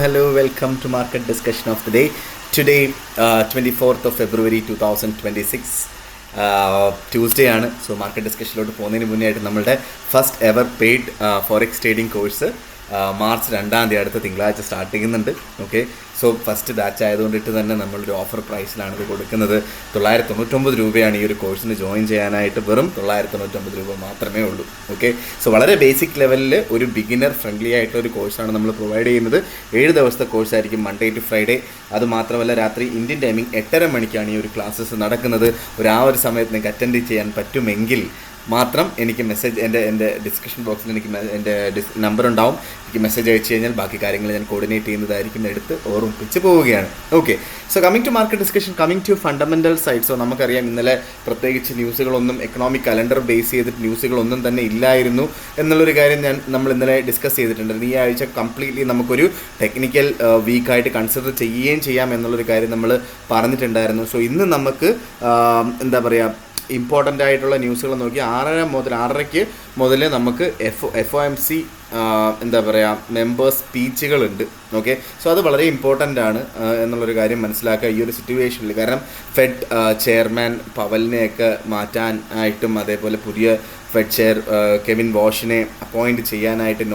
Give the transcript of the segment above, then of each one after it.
Hello, welcome to market discussion of the day. Today, 24th of February 2026, Tuesday ആണ്. So market ഡിസ്കഷനിലോട്ട് പോകുന്നതിന് മുന്നേ ആയിട്ട് നമ്മളുടെ first ever paid forex trading course March 2-ാം തീയതി അടുത്ത തിങ്കളാഴ്ച സ്റ്റാർട്ട് ചെയ്യുന്നുണ്ട്. ഓക്കെ, സോ ഫസ്റ്റ് ബാച്ച് ആയതുകൊണ്ടിട്ട് തന്നെ നമ്മളൊരു ഓഫർ പ്രൈസിലാണ് ഇത് കൊടുക്കുന്നത്. 999 രൂപയാണ് ഈ ഒരു കോഴ്സിന് ജോയിൻ ചെയ്യാനായിട്ട്. വെറും 999 രൂപ മാത്രമേ ഉള്ളൂ. ഓക്കെ, സോ വളരെ ബേസിക് ലെവലിൽ ഒരു ബിഗിനർ ഫ്രണ്ട്ലി ആയിട്ടുള്ള ഒരു കോഴ്സാണ് നമ്മൾ പ്രൊവൈഡ് ചെയ്യുന്നത്. 7 ദിവസത്തെ കോഴ്സായിരിക്കും, മൺഡേ ടു ഫ്രൈഡേ. അതുമാത്രമല്ല രാത്രി ഇന്ത്യൻ ടൈമിംഗ് 8:30 മണിക്കാണ് ഈ ഒരു ക്ലാസ്സസ് നടക്കുന്നത്. ഒരു സമയത്ത് നിങ്ങൾക്ക് അറ്റൻഡ് ചെയ്യാൻ പറ്റുമെങ്കിൽ മാത്രം എനിക്ക് മെസ്സേജ് എൻ്റെ ഡിസ്ക്രിപ്ഷൻ ബോക്സിൽ എനിക്ക് എൻ്റെ നമ്പർ ഉണ്ടാവും. എനിക്ക് മെസ്സേജ് അയച്ചു കഴിഞ്ഞാൽ ബാക്കി കാര്യങ്ങൾ ഞാൻ കോർഡിനേറ്റ് ചെയ്യുന്നതായിരിക്കും, എടുത്ത് ഓർമ്മിപ്പിച്ച് പോവുകയാണ്. Okay, so coming to market discussion, coming to fundamental side. So നമുക്കറിയാം ഇന്നലെ പ്രത്യേകിച്ച് ന്യൂസുകളൊന്നും, എക്കണോമിക് കലണ്ടർ ബേസ് ചെയ്തിട്ട് ന്യൂസുകളൊന്നും തന്നെ ഇല്ലായിരുന്നു എന്നുള്ളൊരു കാര്യം നമ്മൾ ഇന്നലെ ഡിസ്കസ് ചെയ്തിട്ടുണ്ട്. ഈ ആഴ്ച കംപ്ലീറ്റ്ലി നമുക്കൊരു ടെക്നിക്കൽ വീക്കായിട്ട് കൺസിഡർ ചെയ്യുകയും ചെയ്യാം എന്നുള്ളൊരു കാര്യം നമ്മൾ പറഞ്ഞിട്ടുണ്ടായിരുന്നു. സോ ഇന്ന് നമുക്ക് എന്താ പറയുക, ഇമ്പോർട്ടൻ്റ് ആയിട്ടുള്ള ന്യൂസുകൾ നോക്കി 6:30 മുതൽ നമുക്ക് FOMC എന്താ പറയുക, മെമ്പേഴ്സ് സ്പീച്ചുകളുണ്ട്. ഓക്കെ, സോ അത് വളരെ ഇമ്പോർട്ടൻ്റ് ആണ് എന്നുള്ളൊരു കാര്യം മനസ്സിലാക്കുക ഈ ഒരു സിറ്റുവേഷനിൽ. കാരണം ഫെഡ് ചെയർമാൻ പവലിനെയൊക്കെ മാറ്റാനായിട്ടും അതേപോലെ പുതിയ ഫെഡ് ചെയർ കെവിൻ വാഷിനെ അപ്പോയിൻറ്റ് ചെയ്യാനായിട്ട്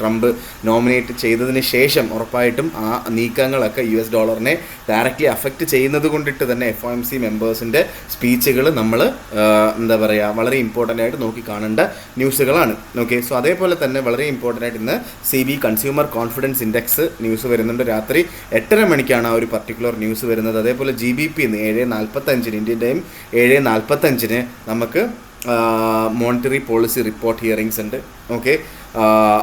ട്രംപ് നോമിനേറ്റ് ചെയ്തതിന് ശേഷം ഉറപ്പായിട്ടും ആ നീക്കങ്ങളൊക്കെ US ഡോളറിനെ ഡയറക്റ്റ്ലി അഫക്റ്റ് ചെയ്യുന്നത് കൊണ്ടിട്ട് തന്നെ FOMC മെമ്പേഴ്സിൻ്റെ സ്പീച്ചുകൾ നമ്മൾ എന്താ പറയുക, വളരെ ഇമ്പോർട്ടൻ്റ് ആയിട്ട് നോക്കി കാണേണ്ട ന്യൂസുകളാണ്. ഓക്കെ, സോ അതേപോലെ തന്നെ വളരെ ഇമ്പോർട്ടൻ്റ് ആയിട്ട് ഇന്ന് CB consumer confidence index news വരുന്നുണ്ട്. രാത്രി 8:30 മണിക്കാണ് ആ ഒരു പർട്ടിക്കുലർ ന്യൂസ് വരുന്നത്. അതേപോലെ GBP ഇന്ന് 7:45 ഇന്ത്യൻ ടൈം 7:45 നമുക്ക് മോണിറ്ററി പോളിസി റിപ്പോർട്ട് ഹിയറിങ്സ് ഉണ്ട്. ഓക്കെ,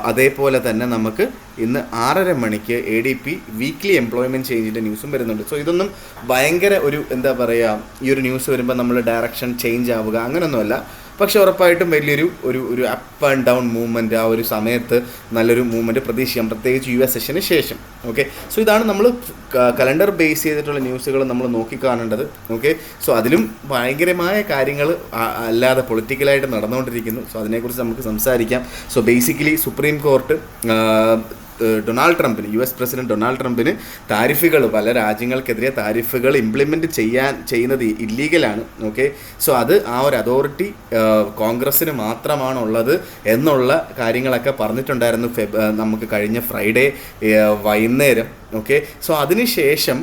അതേപോലെ തന്നെ നമുക്ക് ഇന്ന് 6:30 മണിക്ക് ADP വീക്ക്ലി എംപ്ലോയ്മെൻറ്റ് ചേഞ്ചിൻ്റെ ന്യൂസും വരുന്നുണ്ട്. സോ ഇതൊന്നും ഭയങ്കര ഒരു എന്താ പറയുക, ഈ ഒരു ന്യൂസ് വരുമ്പോൾ നമ്മൾ ഡയറക്ഷൻ ചേഞ്ച് ആവുക അങ്ങനെയൊന്നുമല്ല. പക്ഷേ ഉറപ്പായിട്ടും വലിയൊരു ഒരു അപ്പ് ആൻഡ് ഡൗൺ മൂവ്മെൻറ്റ് ആ ഒരു സമയത്ത് നല്ലൊരു മൂവ്മെൻറ്റ് പ്രതീക്ഷിക്കാം, പ്രത്യേകിച്ച് US സെഷന് ശേഷം. ഓക്കെ, സോ ഇതാണ് നമ്മൾ കലണ്ടർ ബേസ് ചെയ്തിട്ടുള്ള ന്യൂസുകൾ നമ്മൾ നോക്കിക്കാണേണ്ടത്. ഓക്കെ, സോ അതിലും ഭയങ്കരമായ കാര്യങ്ങൾ അല്ലാതെ പൊളിറ്റിക്കലായിട്ട് നടന്നുകൊണ്ടിരിക്കുന്നു. സോ അതിനെക്കുറിച്ച് നമുക്ക് സംസാരിക്കാം. So basically supreme court Donald ട്രംപിന്, US പ്രസിഡന്റ് ഡൊണാൾഡ് ട്രംപിന് താരിഫുകൾ, പല രാജ്യങ്ങൾക്കെതിരെ താരിഫുകൾ ഇംപ്ലിമെൻറ്റ് ചെയ്യുന്നത് ഇല്ലീഗലാണ്. ഓക്കെ, സോ അത് ആ ഒരു അതോറിറ്റി കോൺഗ്രസ്സിന് മാത്രമാണുള്ളത് എന്നുള്ള കാര്യങ്ങളൊക്കെ പറഞ്ഞിട്ടുണ്ടായിരുന്നു നമുക്ക് കഴിഞ്ഞ ഫ്രൈഡേ വൈകുന്നേരം. ഓക്കെ, സോ അതിനുശേഷം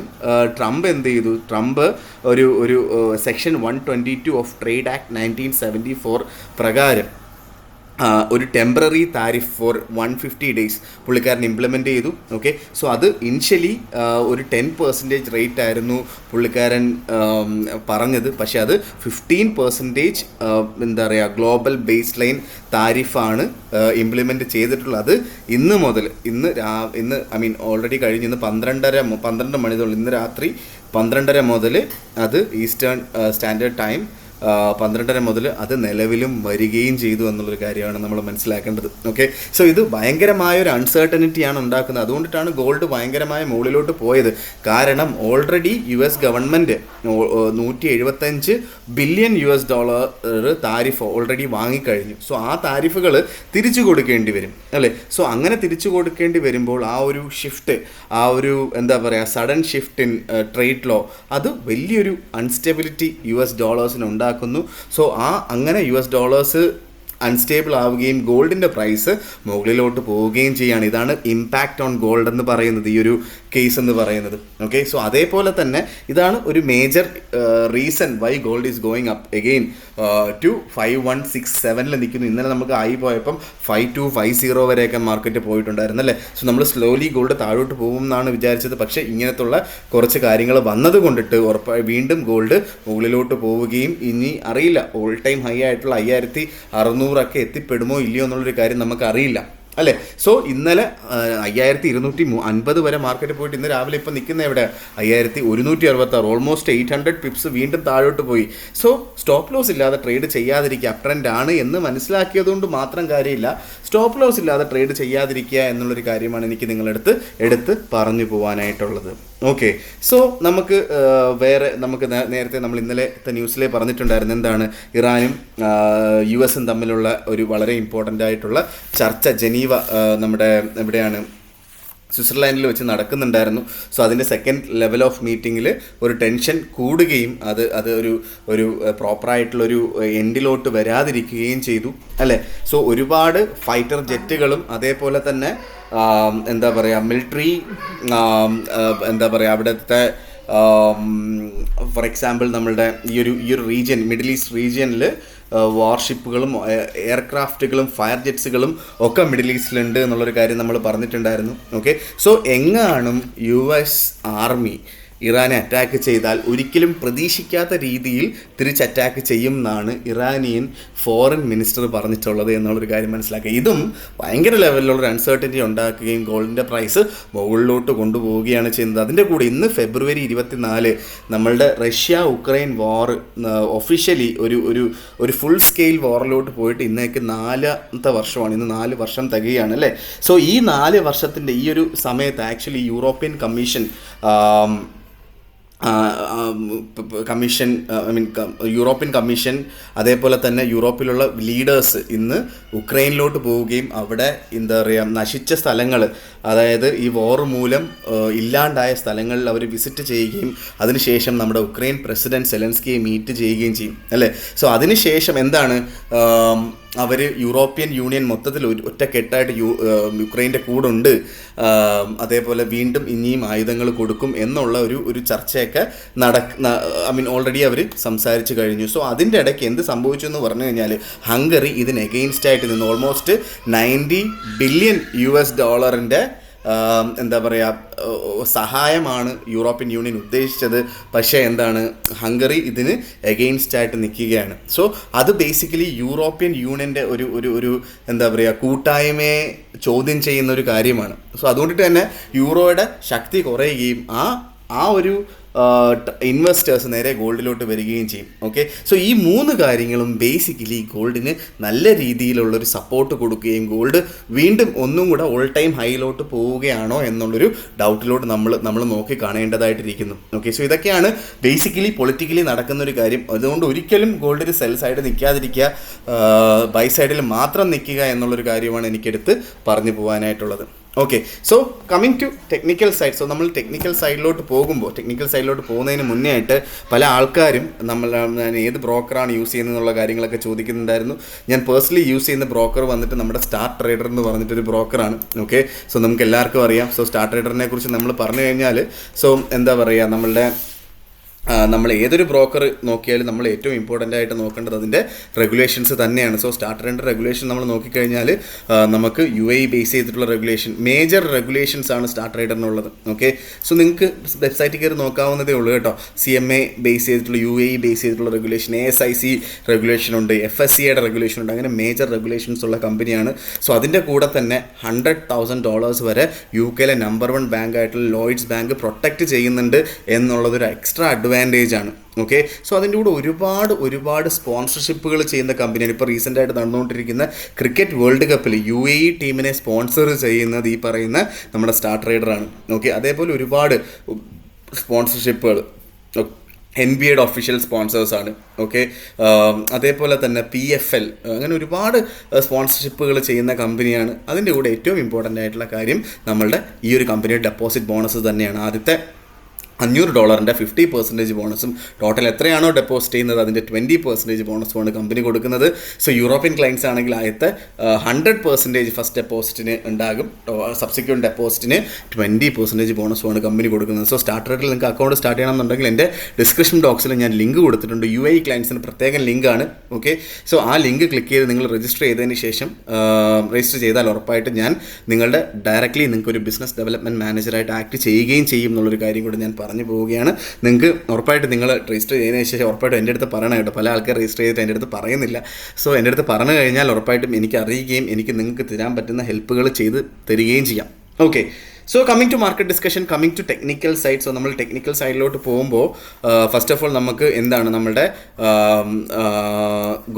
ട്രംപ് എന്ത് ചെയ്തു, ട്രംപ് ഒരു സെക്ഷൻ 122 ഓഫ് ട്രേഡ് ആക്ട് 1974 പ്രകാരം ഒരു ടെമ്പററി താരിഫ് ഫോർ 150 days പുള്ളിക്കാരൻ ഇംപ്ലിമെൻ്റ് ചെയ്തു. ഓക്കെ, സോ അത് ഇനിഷ്യലി ഒരു 10% റേറ്റ് ആയിരുന്നു പുള്ളിക്കാരൻ പറഞ്ഞത്. പക്ഷേ അത് 15% എന്താ പറയുക, ഗ്ലോബൽ ബേസ് ലൈൻ താരിഫാണ് ഇംപ്ലിമെൻറ്റ് ചെയ്തിട്ടുള്ളത്. അത് ഇന്ന് മുതൽ ഓൾറെഡി കഴിഞ്ഞ് ഇന്ന് 12 മണി തൊട്ട് ഇന്ന് രാത്രി 12:30 മുതൽ അത് ഈസ്റ്റേൺ സ്റ്റാൻഡേർഡ് ടൈം 12:30 മുതൽ അത് നിലവിലും വരികയും ചെയ്തു എന്നുള്ളൊരു കാര്യമാണ് നമ്മൾ മനസ്സിലാക്കേണ്ടത്. ഓക്കെ, സോ ഇത് ഭയങ്കരമായൊരു അൺസർട്ടനിറ്റിയാണ് ഉണ്ടാക്കുന്നത്. അതുകൊണ്ടിട്ടാണ് ഗോൾഡ് ഭയങ്കരമായ മുകളിലോട്ട് പോയത്. കാരണം already US government $175 billion tariff already വാങ്ങിക്കഴിഞ്ഞു. സോ ആ താരിഫുകൾ തിരിച്ചു കൊടുക്കേണ്ടി വരും അല്ലേ. സോ അങ്ങനെ തിരിച്ചു കൊടുക്കേണ്ടി വരുമ്പോൾ ആ ഒരു ഷിഫ്റ്റ്, ആ ഒരു എന്താ പറയുക, sudden shift in trade law, അത് വലിയൊരു അൺസ്റ്റെബിലിറ്റി US ഡോളേഴ്സിന് ഉണ്ടാക്കും. സോ അങ്ങനെ US ഡോളേഴ്സ് അൺസ്റ്റേബിൾ ആവുകയും ഗോൾഡിൻ്റെ പ്രൈസ് മുകളിലോട്ട് പോവുകയും ചെയ്യുകയാണ്. ഇതാണ് ഇമ്പാക്റ്റ് ഓൺ ഗോൾഡ് എന്ന് പറയുന്നത്, ഈ ഒരു കേസ് എന്ന് പറയുന്നത്. ഓക്കെ, സോ അതേപോലെ തന്നെ ഇതാണ് ഒരു major reason why gold is going up again to 5167 നിൽക്കുന്നു. ഇന്നലെ നമുക്ക് ആയി പോയപ്പം 5250 വരെയൊക്കെ മാർക്കറ്റ് പോയിട്ടുണ്ടായിരുന്നു അല്ലേ. സോ നമ്മൾ സ്ലോലി ഗോൾഡ് താഴോട്ട് പോകും എന്നാണ് വിചാരിച്ചത്. പക്ഷേ ഇങ്ങനത്തുള്ള കുറച്ച് കാര്യങ്ങൾ വന്നത് കൊണ്ടിട്ട് ഉറപ്പായി വീണ്ടും ഗോൾഡ് മുകളിലോട്ട് പോവുകയും ഇനി അറിയില്ല, ഓൾ ടൈം ഹൈ ആയിട്ടുള്ള 5600 എത്തിപ്പെടുമോ ഇല്ലയോ എന്നുള്ളൊരു കാര്യം നമുക്കറിയില്ല അല്ലേ. സോ ഇന്നലെ 5250 വരെ മാർക്കറ്റ് പോയിട്ട് ഇന്ന് രാവിലെ ഇപ്പം നിൽക്കുന്ന എവിടെ, 5166, ഓൾമോസ്റ്റ് 800 പിപ്സ് വീണ്ടും താഴോട്ട് പോയി. സോ സ്റ്റോപ്പ് ലോസ് ഇല്ലാതെ ട്രേഡ് ചെയ്യാതിരിക്കുക, അപ് ട്രെൻഡ് ആണ് എന്ന് മനസ്സിലാക്കിയതുകൊണ്ട് മാത്രം കാര്യമില്ല. സ്റ്റോപ്പ് ലോസ് ഇല്ലാതെ ട്രേഡ് ചെയ്യാതിരിക്കുക എന്നുള്ളൊരു കാര്യമാണ് എനിക്ക് എടുത്ത് പറഞ്ഞു പോകാനായിട്ടുള്ളത്. ഓക്കെ, സോ നമുക്ക് നേരത്തെ നമ്മൾ ഇന്നലത്തെ ന്യൂസിലെ പറഞ്ഞിട്ടുണ്ടായിരുന്നു എന്താണ്, ഇറാനും US തമ്മിലുള്ള ഒരു വളരെ ഇമ്പോർട്ടൻ്റ് ആയിട്ടുള്ള ചർച്ച ജനീവ നമ്മുടെ എവിടെയാണ് സ്വിറ്റ്സർലാൻഡിൽ വെച്ച് നടക്കുന്നുണ്ടായിരുന്നു. സോ അതിൻ്റെ സെക്കൻഡ് ലെവൽ ഓഫ് മീറ്റിങ്ങിൽ ഒരു ടെൻഷൻ കൂടുകയും അത് ഒരു പ്രോപ്പറായിട്ടുള്ളൊരു എൻഡിലോട്ട് വരാതിരിക്കുകയും ചെയ്തു അല്ലേ. സോ ഒരുപാട് ഫൈറ്റർ ജെറ്റുകളും അതേപോലെ തന്നെ എന്താ പറയുക മിലിറ്ററി എന്താ പറയുക അവിടുത്തെ ഫോർ എക്സാമ്പിൾ നമ്മളുടെ ഈ ഒരു റീജിയൻ മിഡിൽ ഈസ്റ്റ് റീജിയനിൽ വാർഷിപ്പുകളും എയർക്രാഫ്റ്റുകളും ഫയർ ജെറ്റ്സുകളും ഒക്കെ മിഡിൽ ഈസ്റ്റിലുണ്ട് എന്നുള്ളൊരു കാര്യം നമ്മൾ പറഞ്ഞിട്ടുണ്ടായിരുന്നു. ഓക്കെ, സോ എങ്ങാനും US ആർമി ഇറാനെ അറ്റാക്ക് ചെയ്താൽ ഒരിക്കലും പ്രതീക്ഷിക്കാത്ത രീതിയിൽ തിരിച്ച് അറ്റാക്ക് ചെയ്യും എന്നാണ് ഇറാനിയൻ ഫോറിൻ മിനിസ്റ്റർ പറഞ്ഞിട്ടുള്ളത് എന്നുള്ളൊരു കാര്യം മനസ്സിലാക്കുക. ഇതും ഭയങ്കര ലെവലിലുള്ളൊരു അൺസർട്ടനിറ്റി ഉണ്ടാക്കുകയും ഗോൾഡിൻ്റെ പ്രൈസ് മുകളിലോട്ട് കൊണ്ടുപോവുകയാണ് ചെയ്യുന്നത്. അതിൻ്റെ കൂടെ ഇന്ന് ഫെബ്രുവരി 24 നമ്മളുടെ റഷ്യ ഉക്രൈൻ വാർ ഒഫീഷ്യലി ഒരു ഫുൾ സ്കെയിൽ വാറിലോട്ട് പോയിട്ട് ഇന്നേക്ക് 4ാമത്തെ വർഷമാണ്. ഇന്ന് 4 വർഷം തികയാണ് അല്ലേ. സോ ഈ 4 വർഷത്തിൻ്റെ ഈ ഒരു സമയത്ത് actually European commission European commission അതേപോലെ തന്നെ യൂറോപ്പിലുള്ള ലീഡേഴ്സ് ഇന്ന് ഉക്രൈനിലോട്ട് പോവുകയും അവിടെ എന്താ പറയുക നശിച്ച സ്ഥലങ്ങൾ, അതായത് ഈ വാർ മൂലം ഇല്ലാണ്ടായ സ്ഥലങ്ങളിൽ അവർ വിസിറ്റ് ചെയ്യുകയും അതിനുശേഷം നമ്മുടെ ഉക്രൈൻ പ്രസിഡന്റ് സെലൻസ്കിയെ മീറ്റ് ചെയ്യുകയും ചെയ്യും അല്ലേ. സോ അതിനുശേഷം എന്താണ് അവർ യൂറോപ്യൻ യൂണിയൻ മൊത്തത്തിൽ ഒറ്റക്കെട്ടായിട്ട് യുക്രൈൻ്റെ കൂടുണ്ട്, അതേപോലെ വീണ്ടും ഇനിയും ആയുധങ്ങൾ കൊടുക്കും എന്നുള്ള ഒരു ചർച്ചയൊക്കെ ഓൾറെഡി അവർ സംസാരിച്ച് കഴിഞ്ഞു. സോ അതിൻ്റെ ഇടയ്ക്ക് എന്ത് സംഭവിച്ചു എന്ന് പറഞ്ഞു കഴിഞ്ഞാൽ ഹംഗറി ഇതിന് എഗെയിൻസ്റ്റ് ആയിട്ട് നിന്ന് ഓൾമോസ്റ്റ് $90 ബില്യൺ എന്താ പറയുക സഹായമാണ് യൂറോപ്യൻ യൂണിയൻ ഉദ്ദേശിച്ചത്. പക്ഷേ എന്താണ് ഹംഗറി ഇതിന് എഗെയിൻസ്റ്റ് ആയിട്ട് നിൽക്കുകയാണ്. സോ അത് ബേസിക്കലി യൂറോപ്യൻ യൂണിയൻ്റെ ഒരു എന്താ പറയുക കൂട്ടായ്മയെ ചോദ്യം ചെയ്യുന്ന ഒരു കാര്യമാണ്. സോ അതുകൊണ്ടിട്ട് തന്നെ യൂറോയുടെ ശക്തി കുറയുകയും ആ ഒരു ഇൻവെസ്റ്റേഴ്സ് നേരെ ഗോൾഡിലോട്ട് വരികയും ചെയ്യും. ഓക്കെ, സോ ഈ 3 കാര്യങ്ങളും ബേസിക്കലി ഗോൾഡിന് നല്ല രീതിയിലുള്ളൊരു സപ്പോർട്ട് കൊടുക്കുകയും ഗോൾഡ് വീണ്ടും ഒന്നും കൂടെ ഓൾ ടൈം ഹൈയിലോട്ട് പോവുകയാണോ എന്നുള്ളൊരു ഡൗട്ടിലോട്ട് നമ്മൾ നോക്കി കാണേണ്ടതായിട്ടിരിക്കുന്നു. ഓക്കെ, സോ ഇതൊക്കെയാണ് ബേസിക്കലി പൊളിറ്റിക്കലി നടക്കുന്നൊരു കാര്യം. അതുകൊണ്ട് ഒരിക്കലും ഗോൾഡിന് സെൽ സൈഡ് നിൽക്കാതിരിക്കുക, ബൈ സൈഡിൽ മാത്രം നിൽക്കുക എന്നുള്ളൊരു കാര്യമാണ് എനിക്കെടുത്ത് പറഞ്ഞു പോകാനായിട്ടുള്ളത്. Okay, so coming to technical side. So നമ്മൾ ടെക്നിക്കൽ സൈഡിലോട്ട് പോകുന്നതിന് മുന്നേ ആയിട്ട് പല ആൾക്കാരും ഞാൻ ഏത് ബ്രോക്കറാണ് യൂസ് ചെയ്യുന്നത് എന്നുള്ള കാര്യങ്ങളൊക്കെ ചോദിക്കുന്നുണ്ടായിരുന്നു. ഞാൻ പേഴ്സണലി യൂസ് ചെയ്യുന്ന ബ്രോക്കർ വന്നിട്ട് നമ്മുടെ സ്റ്റാർ ട്രേഡർ എന്ന് പറഞ്ഞിട്ടൊരു ബ്രോക്കറാണ്. ഓക്കെ, സോ നമുക്ക് എല്ലാവർക്കും അറിയാം. സോ സ്റ്റാർ ട്രേഡറിനെ കുറിച്ച് നമ്മൾ പറഞ്ഞു കഴിഞ്ഞാൽ സോ എന്താ പറയുക നമ്മൾ ഏതൊരു ബ്രോക്കർ നോക്കിയാലും നമ്മൾ ഏറ്റവും ഇമ്പോർട്ടൻ്റ് ആയിട്ട് നോക്കേണ്ടത് അതിൻ്റെ റെഗുലേഷൻസ് തന്നെയാണ്. സോ സ്റ്റാർ ട്രേഡറിൻ്റെ റെഗുലേഷൻ നമ്മൾ നോക്കിക്കഴിഞ്ഞാൽ നമുക്ക് UAE ബേസ് ചെയ്തിട്ടുള്ള റെഗുലേഷൻ, മേജർ റെഗുലേഷൻസ് ആണ് സ്റ്റാർ ട്രേഡറിനുള്ളത്. ഓക്കെ, സോ നിങ്ങൾക്ക് വെബ്സൈറ്റിൽ കയറി നോക്കാവുന്നതേ ഉള്ളൂ കേട്ടോ. CMA ബേസ് ചെയ്തിട്ടുള്ള UAE ബേസ് ചെയ്തിട്ടുള്ള റെഗുലേഷൻ, ASIC റെഗുലേഷൻ ഉണ്ട്, FSCയുടെ റെഗുലേഷൻ ഉണ്ട്, അങ്ങനെ മേജർ റെഗുലേഷൻസ് ഉള്ള കമ്പനിയാണ്. സോ അതിൻ്റെ കൂടെ തന്നെ $100,000 വരെ UK നമ്പർ 1 ബാങ്ക് ആയിട്ടുള്ള ലോയിഡ്സ് ബാങ്ക് പ്രൊട്ടക്റ്റ് ചെയ്യുന്നുണ്ട് എന്നുള്ളതൊരു എക്സ്ട്രാ അഡ്വാൻറ്റേജ് ആണ്. ഓക്കെ, സോ അതിൻ്റെ കൂടെ ഒരുപാട് സ്പോൺസർഷിപ്പുകൾ ചെയ്യുന്ന കമ്പനിയാണ്. ഇപ്പോൾ റീസെൻ്റായിട്ട് നടന്നുകൊണ്ടിരിക്കുന്ന ക്രിക്കറ്റ് വേൾഡ് കപ്പിൽ UAE ടീമിനെ സ്പോൺസർ ചെയ്യുന്നത് ഈ പറയുന്ന നമ്മുടെ സ്റ്റാർ ട്രേഡറാണ്. ഓക്കെ, അതേപോലെ ഒരുപാട് സ്പോൺസർഷിപ്പുകൾ NBA ഒഫീഷ്യൽ സ്പോൺസേഴ്സാണ്. ഓക്കെ, അതേപോലെ തന്നെ PFL, അങ്ങനെ ഒരുപാട് സ്പോൺസർഷിപ്പുകൾ ചെയ്യുന്ന കമ്പനിയാണ്. അതിൻ്റെ കൂടെ ഏറ്റവും ഇമ്പോർട്ടൻ്റ് ആയിട്ടുള്ള കാര്യം നമ്മളുടെ ഈ ഒരു കമ്പനിയുടെ ഡെപ്പോസിറ്റ് ബോണസ് തന്നെയാണ്. ആദ്യത്തെ $500 50% ബോണസും ടോട്ടൽ എത്രയാണോ ഡെപ്പോസിറ്റ് ചെയ്യുന്നത് അതിൻ്റെ 20% ബോണസുമാണ് കമ്പനി കൊടുക്കുന്നത്. സോ യൂറോപ്യൻ ക്ലയൻസ് ആണെങ്കിൽ ആദ്യത്തെ 100% ഫസ്റ്റ് ഡെപ്പോസിറ്റിന് ഉണ്ടാകും, സബ്സിക്വൻറ്റ് ഡെപ്പോസിറ്റിന് 20% ബോണസുമാണ് കമ്പനി കൊടുക്കുന്നത്. സോ സ്റ്റാർ ട്രേഡറിൽ നിങ്ങൾക്ക് അക്കൗണ്ട് സ്റ്റാർട്ട് ചെയ്യണമെന്നുണ്ടെങ്കിൽ എൻ്റെ ഡിസ്ക്രിപ്ഷൻ ബോക്സിൽ ഞാൻ ലിങ്ക് കൊടുത്തിട്ടുണ്ട്. UAE ക്ലയൻസിന് പ്രത്യേകം ലിങ്കാണ്. ഓക്കെ, സോ ആ ലിങ്ക് ക്ലിക്ക് ചെയ്ത് നിങ്ങൾ രജിസ്റ്റർ ചെയ്തതിന് ശേഷം രജിസ്റ്റർ ചെയ്താൽ ഉറപ്പായിട്ട് ഞാൻ നിങ്ങളുടെ ഡയറക്റ്റ്ലി നിങ്ങൾക്ക് ഒരു ബിസിനസ് ഡെവലപ്മെൻറ്റ് മാനേജറായിട്ട് ആക്ട് ചെയ്യുകയും ചെയ്യും എന്നുള്ളൊരു കാര്യം കൂടി ഞാൻ പറഞ്ഞു പോവുകയാണ്. നിങ്ങൾക്ക് ഉറപ്പായിട്ട് നിങ്ങൾ രജിസ്റ്റർ ചെയ്തതിന് ശേഷം ഉറപ്പായിട്ടും എൻ്റെ അടുത്ത് പറയണം കേട്ടോ. പല ആൾക്കാർ രജിസ്റ്റർ ചെയ്തിട്ട് എൻ്റെ അടുത്ത് പറയുന്നില്ല. സോ എൻ്റെ അടുത്ത് പറഞ്ഞു കഴിഞ്ഞാൽ ഉറപ്പായിട്ടും എനിക്ക് അറിയുകയും എനിക്ക് നിങ്ങൾക്ക് തരാൻ പറ്റുന്ന ഹെൽപ്പുകൾ ചെയ്ത് തരികയും ചെയ്യാം. Okay, so coming to market discussion, coming to technical side. So നമ്മൾ ടെക്നിക്കൽ സൈഡിലോട്ട് പോകുമ്പോൾ ഫസ്റ്റ് ഓഫ് ഓൾ നമുക്ക് എന്താണ് നമ്മുടെ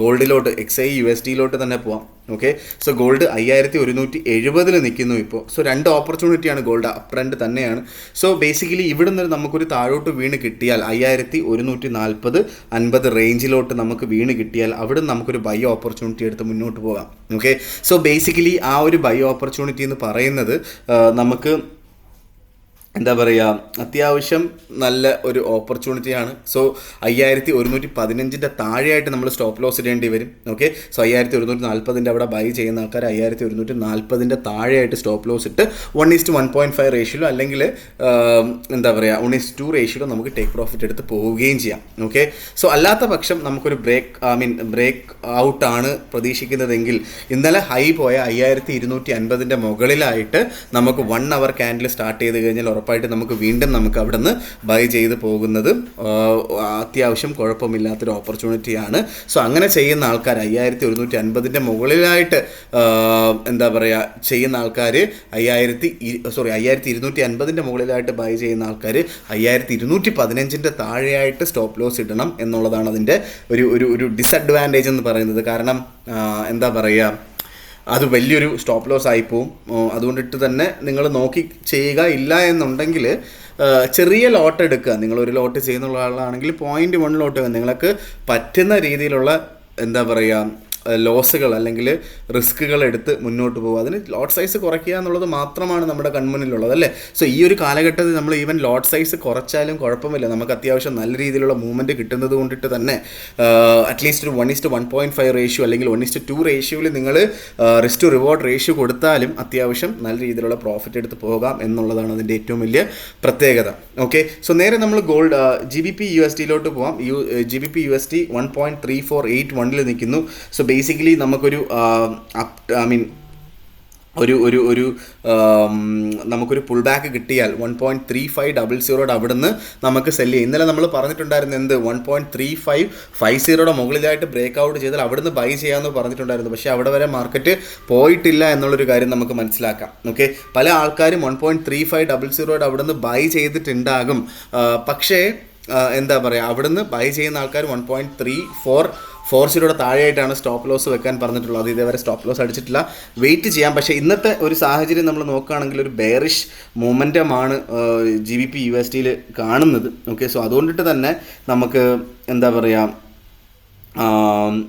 ഗോൾഡിലോട്ട് XAE USDയിലോട്ട് തന്നെ പോവാം. ഓക്കെ, സോ ഗോൾഡ് 5170 നിൽക്കുന്നു ഇപ്പോൾ. സോ 2 ഓപ്പർച്യൂണിറ്റിയാണ് ഗോൾഡ്, അപ്പ് ട്രെൻഡ് തന്നെയാണ്. സോ ബേസിക്കലി ഇവിടെ നിന്ന് നമുക്കൊരു താഴോട്ട് വീണ് കിട്ടിയാൽ 5140-50 റേഞ്ചിലോട്ട് നമുക്ക് വീണ് കിട്ടിയാൽ അവിടെ നമുക്കൊരു ബൈ ഓപ്പർച്യൂണിറ്റി എടുത്ത് മുന്നോട്ട് പോകാം. ഓക്കെ, സോ ബേസിക്കലി ആ ഒരു ബൈ ഓപ്പർച്യൂണിറ്റി എന്ന് പറയുന്നത് നമുക്ക് എന്താ പറയുക, അത്യാവശ്യം നല്ല ഒരു ഓപ്പർച്യൂണിറ്റിയാണ്. സോ 5115 താഴെയായിട്ട് നമ്മൾ സ്റ്റോപ്പ് ലോസ് ഇടേണ്ടി വരും. ഓക്കെ, സോ 5140 അവിടെ ബൈ ചെയ്യുന്ന ആൾക്കാർ 5140 താഴെയായിട്ട് സ്റ്റോപ്പ് ലോസ് ഇട്ട് 1:1.5 റേഷ്യോയിലോ അല്ലെങ്കിൽ എന്താ പറയുക 1:2 റേഷ്യോയിലോ നമുക്ക് ടേക്ക് പ്രോഫിറ്റ് എടുത്ത് പോവുകയും ചെയ്യാം. ഓക്കെ, സോ അല്ലാത്ത പക്ഷം നമുക്കൊരു ബ്രേക്ക് ഔട്ടാണ് പ്രതീക്ഷിക്കുന്നതെങ്കിൽ ഇന്നലെ ഹൈ പോയ 5250 മുകളിലായിട്ട് നമുക്ക് 1 അവർ ക്യാൻഡിൽ സ്റ്റാർട്ട് ചെയ്ത് കഴിഞ്ഞാൽ ഉറപ്പായിട്ട് നമുക്ക് വീണ്ടും അവിടെ നിന്ന് ബൈ ചെയ്ത് പോകുന്നത് അത്യാവശ്യം കുഴപ്പമില്ലാത്തൊരു ഓപ്പർച്യൂണിറ്റിയാണ്. സോ അങ്ങനെ ചെയ്യുന്ന ആൾക്കാർ 5150 മുകളിലായിട്ട് എന്താ പറയുക ചെയ്യുന്ന ആൾക്കാർ 5250 മുകളിലായിട്ട് ബൈ ചെയ്യുന്ന ആൾക്കാർ 5215 താഴെയായിട്ട് സ്റ്റോപ്പ് ലോസ് ഇടണം എന്നുള്ളതാണ് അതിൻ്റെ ഒരു ഡിസഡ്വാൻറ്റേജ് എന്ന് പറയുന്നത്. കാരണം എന്താ പറയുക, അത് വലിയൊരു സ്റ്റോപ്പ് ലോസ് ആയിപ്പോവും. അതുകൊണ്ടിട്ട് തന്നെ നിങ്ങൾ നോക്കി ചെയ്യുക. ഇല്ല എന്നുണ്ടെങ്കിൽ ചെറിയ ലോട്ട് എടുക്കുക. നിങ്ങളൊരു ലോട്ട് ചെയ്യുന്ന ആളാണെങ്കിൽ 0.1 ലോട്ട് നിങ്ങൾക്ക് പറ്റുന്ന രീതിയിലുള്ള എന്താ പറയുക ലോസുകൾ അല്ലെങ്കിൽ റിസ്കുകൾ എടുത്ത് മുന്നോട്ട് പോകുക. അതിന് ലോട്ട് സൈസ് കുറയ്ക്കുക എന്നുള്ളത് മാത്രമാണ് നമ്മുടെ കൺമുന്നിലുള്ളത് അല്ലേ. സോ ഈ ഒരു കാലഘട്ടത്തിൽ നമ്മൾ ഈവൻ ലോട്ട് സൈസ് കുറച്ചാലും കുഴപ്പമില്ല, നമുക്ക് അത്യാവശ്യം നല്ല രീതിയിലുള്ള മൂവ്മെൻറ്റ് കിട്ടുന്നത് കൊണ്ടിട്ട് തന്നെ അറ്റ്ലീസ്റ്റ് ഒരു 1:1.5 റേഷ്യോ അല്ലെങ്കിൽ 1:2 റേഷ്യോയിൽ നിങ്ങൾ റിസ്ക് ടു റിവാർഡ് റേഷ്യോ കൊടുത്താലും അത്യാവശ്യം നല്ല രീതിയിലുള്ള പ്രോഫിറ്റ് എടുത്ത് പോകാം എന്നുള്ളതാണ് അതിൻ്റെ ഏറ്റവും വലിയ പ്രത്യേകത. ഓക്കെ, സോ നേരെ നമ്മൾ ഗോൾഡ് GBP USDയിലോട്ട് പോകാം. GBP USD 1.3481 നിൽക്കുന്നു. സോ ബേസിക്കലി നമുക്കൊരു നമുക്കൊരു പുൾ ബാക്ക് കിട്ടിയാൽ 1.3500 അവിടുന്ന് നമുക്ക് സെല് ചെയ്യാം. ഇന്നലെ നമ്മൾ പറഞ്ഞിട്ടുണ്ടായിരുന്നു എന്ത് 1.3550 മുകളിലായിട്ട് ബ്രേക്ക് ഔട്ട് ചെയ്താൽ അവിടുന്ന് ബൈ ചെയ്യാമെന്ന് പറഞ്ഞിട്ടുണ്ടായിരുന്നു. പക്ഷേ അവിടെ വരെ മാർക്കറ്റ് പോയിട്ടില്ല എന്നുള്ളൊരു കാര്യം നമുക്ക് മനസ്സിലാക്കാം. ഓക്കെ, പല ആൾക്കാരും 1.3500 അവിടുന്ന് ബൈ ചെയ്തിട്ടുണ്ടാകും. പക്ഷേ എന്താ പറയുക, അവിടുന്ന് ബൈ ചെയ്യുന്ന ആൾക്കാർ 1.3440 താഴെയായിട്ടാണ് സ്റ്റോപ്പ് ലോസ് വെക്കാൻ പറഞ്ഞിട്ടുള്ളത്. അത് ഇതേവരെ സ്റ്റോപ്പ് ലോസ് അടിച്ചിട്ടില്ല, വെയിറ്റ് ചെയ്യാം. പക്ഷേ ഇന്നത്തെ ഒരു സാഹചര്യം നമ്മൾ നോക്കുകയാണെങ്കിൽ ഒരു ബെയറിഷ് മൊമെൻറ്റമാണ് GBP USDയിൽ കാണുന്നത്. ഓക്കെ, സോ അതുകൊണ്ടിട്ട് തന്നെ നമുക്ക് എന്താ പറയുക,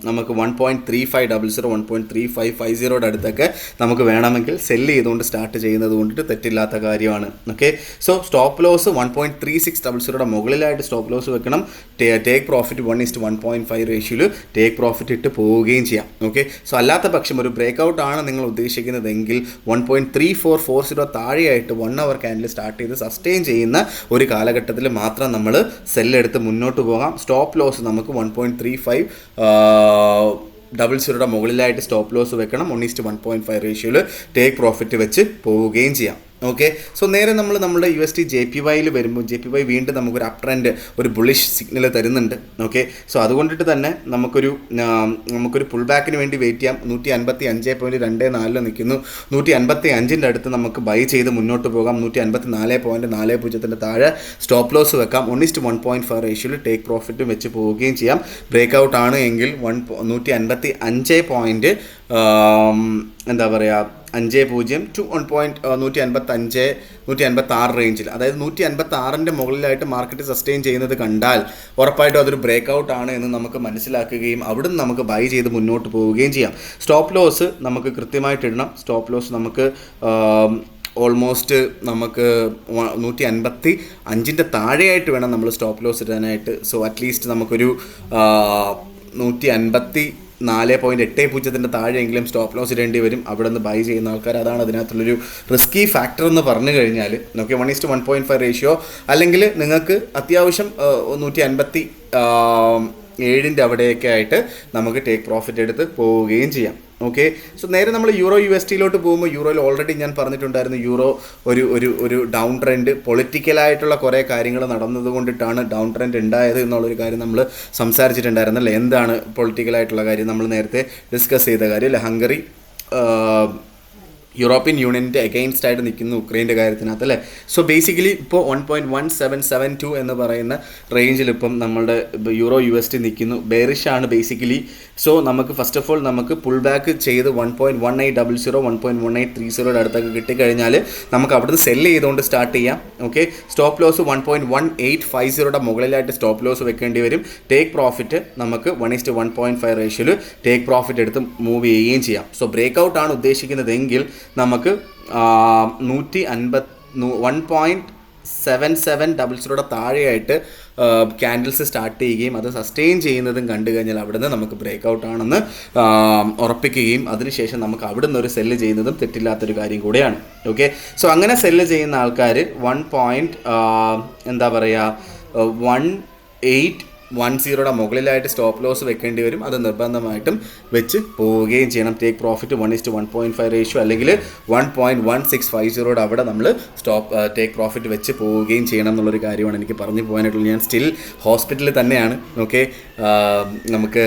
നമുക്ക് 1.3500 1.3550 അടുത്തൊക്കെ നമുക്ക് വേണമെങ്കിൽ സെല്ല് ചെയ്തുകൊണ്ട് സ്റ്റാർട്ട് ചെയ്യുന്നത് കൊണ്ടിട്ട് തെറ്റില്ലാത്ത കാര്യമാണ്. ഓക്കെ, സോ സ്റ്റോപ്പ് ലോസ് 1.3600 മുകളിലായിട്ട് സ്റ്റോപ്പ് ലോസ് വെക്കണം. ടേക്ക് പ്രോഫിറ്റ് 1:1.5 റേഷ്യോയിൽ ടേക്ക് പ്രോഫിറ്റ് ഇട്ട് പോവുകയും ചെയ്യാം. ഓക്കെ, സോ അല്ലാത്ത പക്ഷം ഒരു ബ്രേക്ക് ഔട്ട് ആണ് നിങ്ങൾ ഉദ്ദേശിക്കുന്നതെങ്കിൽ 1.3440 താഴെയായിട്ട് 1 അവർ ക്യാൻഡിൽ സ്റ്റാർട്ട് ചെയ്ത് സസ്റ്റെയിൻ ചെയ്യുന്ന ഒരു കാലഘട്ടത്തിൽ മാത്രം നമ്മൾ സെല്ലെടുത്ത് മുന്നോട്ട് പോകാം. സ്റ്റോപ്പ് ലോസ് നമുക്ക് 1.3500 മുകളിലായിട്ട് സ്റ്റോപ്പ് ലോസ് വെക്കണം. 1:1.5 റേഷ്യോയിൽ ടേക്ക് പ്രോഫിറ്റ് വെച്ച് പോവുകയും ചെയ്യാം. ഓക്കെ, സോ നേരെ നമ്മുടെ USD JPYയിൽ വരുമ്പോൾ JPY വീണ്ടും നമുക്കൊരു അപ് ട്രെൻഡ്, ഒരു ബുള്ളിഷ് സിഗ്നൽ തരുന്നുണ്ട്. ഓക്കെ, സോ അതുകൊണ്ടിട്ട് തന്നെ നമുക്കൊരു പുൾ ബാക്കിന് വേണ്ടി വെയിറ്റ് ചെയ്യാം. 155.24 നിൽക്കുന്നു. 155 അടുത്ത് നമുക്ക് ബൈ ചെയ്ത് മുന്നോട്ട് പോകാം. 154.40 താഴെ സ്റ്റോപ്പ് ലോസ് വെക്കാം. 1:1.5 റേഷ്യോയിൽ ടേക്ക് പ്രോഫിറ്റും വെച്ച് പോവുകയും ചെയ്യാം. ബ്രേക്ക് ഔട്ട് ആണ് എങ്കിൽ 155 എന്താ പറയുക 50 to 1.156 റേഞ്ചിൽ, അതായത് 156 മുകളിലായിട്ട് മാർക്കറ്റ് സസ്റ്റെയിൻ ചെയ്യുന്നത് കണ്ടാൽ ഉറപ്പായിട്ടും അതൊരു ബ്രേക്ക് ഔട്ട് ആണ് എന്ന് നമുക്ക് മനസ്സിലാക്കുകയും അവിടുന്ന് നമുക്ക് ബൈ ചെയ്ത് മുന്നോട്ട് പോവുകയും ചെയ്യാം. സ്റ്റോപ്പ് ലോസ് നമുക്ക് കൃത്യമായിട്ട് ഇടണം. സ്റ്റോപ്പ് ലോസ് നമുക്ക് ഓൾമോസ്റ്റ് നമുക്ക് 155 താഴെയായിട്ട് വേണം നമ്മൾ സ്റ്റോപ്പ് ലോസ് ഇടാനായിട്ട്. സോ അറ്റ്ലീസ്റ്റ് നമുക്കൊരു 154.80 താഴെയെങ്കിലും സ്റ്റോപ്പ് ലോസ് ഇടേണ്ടി വരും അവിടെ നിന്ന് ബൈ ചെയ്യുന്ന ആൾക്കാർ. അതാണ് അതിനകത്തുള്ളൊരു റിസ്കി ഫാക്ടർ എന്ന് പറഞ്ഞു കഴിഞ്ഞാൽ. ഓക്കെ, 1:1.5 റേഷ്യോ അല്ലെങ്കിൽ നിങ്ങൾക്ക് അത്യാവശ്യം 157 അവിടെയൊക്കെ ആയിട്ട് നമുക്ക് ടേക്ക് പ്രോഫിറ്റ് എടുത്ത് പോവുകയും ചെയ്യാം. ഓക്കെ, സോ നേരെ നമ്മൾ യൂറോ USDയിലോട്ട് പോകുമ്പോൾ യൂറോയിൽ ഓൾറെഡി ഞാൻ പറഞ്ഞിട്ടുണ്ടായിരുന്നു യൂറോ ഒരു ഡൗൺ ട്രെൻഡ്, പൊളിറ്റിക്കലായിട്ടുള്ള കുറേ കാര്യങ്ങൾ നടന്നത് കൊണ്ടിട്ടാണ് ഡൗൺ ട്രെൻഡ് ഉണ്ടായത് എന്നുള്ളൊരു കാര്യം നമ്മൾ സംസാരിച്ചിട്ടുണ്ടായിരുന്നല്ലേ. എന്താണ് പൊളിറ്റിക്കലായിട്ടുള്ള കാര്യം? നമ്മൾ നേരത്തെ ഡിസ്കസ് ചെയ്ത കാര്യം അല്ലേ. ഹംഗറി യൂറോപ്യൻ യൂണിയൻ്റെ അഗെയിൻസ്റ്റ് ആയിട്ട് നിൽക്കുന്നു ഉക്രൈൻ്റെ കാര്യത്തിനകത്ത് അല്ലേ. സോ ബേസിക്കലി ഇപ്പോൾ 1.1772 എന്ന് പറയുന്ന റേഞ്ചിൽ ഇപ്പം നമ്മളുടെ യൂറോ USD നിൽക്കുന്നു. ബെയറിഷാണ് ബേസിക്കലി. സോ നമുക്ക് ഫസ്റ്റ് ഓഫ് ഓൾ നമുക്ക് പുൾ ബാക്ക് ചെയ്ത് 1.1800 1.1830 അടുത്തൊക്കെ കിട്ടിക്കഴിഞ്ഞാൽ നമുക്ക് അവിടുന്ന് സെല്ല് ചെയ്തുകൊണ്ട് സ്റ്റാർട്ട് ചെയ്യാം. ഓക്കെ, സ്റ്റോപ്പ് ലോസ് 1.1850 മുകളിലായിട്ട് സ്റ്റോപ്പ് ലോസ് വെക്കേണ്ടി വരും. ടേക്ക് പ്രോഫിറ്റ് നമുക്ക് 1:1.5 റേഷ്യോയിൽ ടേക്ക് പ്രോഫിറ്റ് എടുത്ത് മൂവ് ചെയ്യുകയും ചെയ്യാം. സോ ബ്രേക്ക് ഔട്ട് ആണ് ഉദ്ദേശിക്കുന്നതെങ്കിൽ നമുക്ക് 150 7700 താഴെയായിട്ട് ക്യാൻഡിൽസ് സ്റ്റാർട്ട് ചെയ്യുകയും അത് സസ്റ്റെയിൻ ചെയ്യുന്നതും കണ്ടു കഴിഞ്ഞാൽ അവിടുന്ന് നമുക്ക് ബ്രേക്ക് ഔട്ട് ആണെന്ന് ഉറപ്പിക്കുകയും അതിനുശേഷം നമുക്ക് അവിടുന്ന് ഒരു സെല്ല് ചെയ്യുന്നതും തെറ്റില്ലാത്തൊരു കാര്യം കൂടെയാണ്. ഓക്കെ, സോ അങ്ങനെ സെല്ല് ചെയ്യുന്ന ആൾക്കാർ 1810 മുകളിലായിട്ട് സ്റ്റോപ്പ് ലോസ് വെക്കേണ്ടി വരും. അത് നിർബന്ധമായിട്ടും വെച്ച് പോവുകയും ചെയ്യണം. ടേക്ക് പ്രോഫിറ്റ് 1:1.5 റേഷ്യോ അല്ലെങ്കിൽ 1.1650 അവിടെ നമ്മൾ ടേക്ക് പ്രോഫിറ്റ് വെച്ച് പോവുകയും ചെയ്യണം എന്നുള്ളൊരു കാര്യമാണ് എനിക്ക് പറഞ്ഞു പോകാനായിട്ടുള്ളത്. ഞാൻ സ്റ്റിൽ ഹോസ്പിറ്റലിൽ തന്നെയാണ്. ഓക്കെ, നമുക്ക്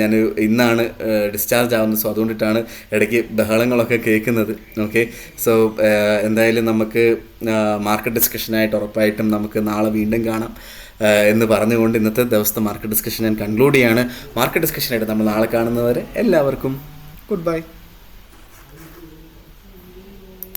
ഞാൻ ഇന്നാണ് ഡിസ്ചാർജ് ആവുന്നത്. സോ അതുകൊണ്ടിട്ടാണ് ഇടയ്ക്ക് ബഹളങ്ങളൊക്കെ കേൾക്കുന്നത്. ഓക്കെ, സോ എന്തായാലും നമുക്ക് മാർക്കറ്റ് ഡിസ്കഷനായിട്ട് ഉറപ്പായിട്ടും നമുക്ക് നാളെ വീണ്ടും കാണാം എന്ന് പറഞ്ഞുകൊണ്ട് ഇന്നത്തെ ദിവസത്തെ മാർക്കറ്റ് ഡിസ്കഷൻ ഞാൻ കൺക്ലൂഡ് ചെയ്യാണ്. മാർക്കറ്റ് ഡിസ്കഷനായിട്ട് നമ്മൾ നാളെ കാണുന്നവരെ എല്ലാവർക്കും ഗുഡ് ബൈ.